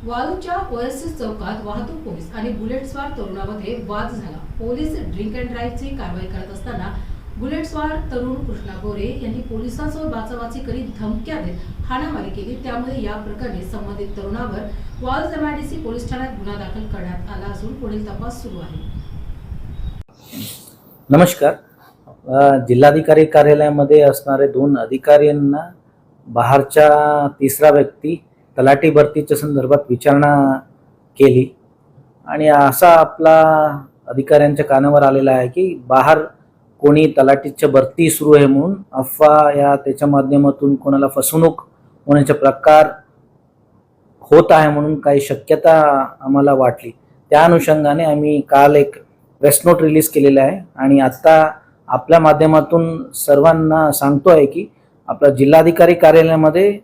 वाळूच्या ओएसएस चौकात वाहतूक पोलीस आणि बुलेटस्वार तरुणामध्ये वाद झाला। पोलीस ड्रिंक अँड ड्राईव्हची कारवाई करत असताना बुलेटस्वार तरुण कृष्णा गोरे यांनी पोलिसांसोबत बाचाबाची करीत धमक्या देत हाणामारी केली। त्यामुळे या प्रकरणी संबंधित तरुणावर वाळूज एमआयडीसी पोलीस ठाण्यात गुन्हा दाखल करण्यात आला असून पुढील तपास सुरू आहे। नमस्कार। जिल्हाधिकारी कार्यालयामध्ये असणारे दोन अधिकाऱ्यांना बाहेरच्या तिसरा व्यक्ती तलाठी भरतीच्या संदर्भात विचारणा केली आणि असा आपला अधिकाऱ्यांच्या कानावर आलेला आहे की बाहेर कोणी तलाठीच्या भरती सुरू आहे म्हणून अफवा या त्याच्या माध्यमातून कोणाला फसवणूक होण्याचे प्रकार होत आहे म्हणून काही शक्यता आम्हाला वाटली। त्या अनुषंगाने आम्ही काल एक प्रेस नोट रिलीज केलेला आहे आणि आता आपल्या माध्यमातून सर्वांना सांगतो आहे की आपला जिल्हाधिकारी कार्यालयामध्ये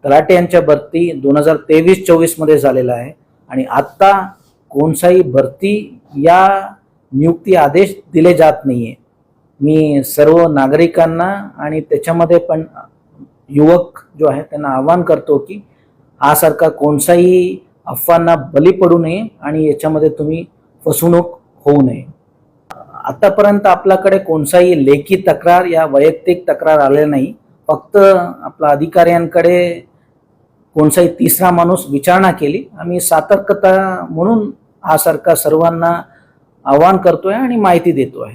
तलाठी यांच्या भरती 2023-24 मध्ये झालेला आहे आणि आता कोणताही भरती या नियुक्ती आदेश दिले जात नाहीये। मी सर्व नागरिकांना आणि त्याच्यामध्ये पण युवक जो आहे त्यांना आवाहन करतो की हा सारखा कोणताही अफवांना बली पडू नये आणि याच्यामध्ये तुम्ही फसवणूक होऊ नये। आतापर्यंत आपल्याकडे कोणताही लेखी तक्रार या वैयक्तिक तक्रार आले नाही। फक्त आपल्या अधिकाऱ्यांकडे कोणताही तिसरा माणूस विचारणा केली। आम्ही सतर्कता म्हणून हा सारखा सर्वांना आवाहन करतोय आणि माहिती देतोय।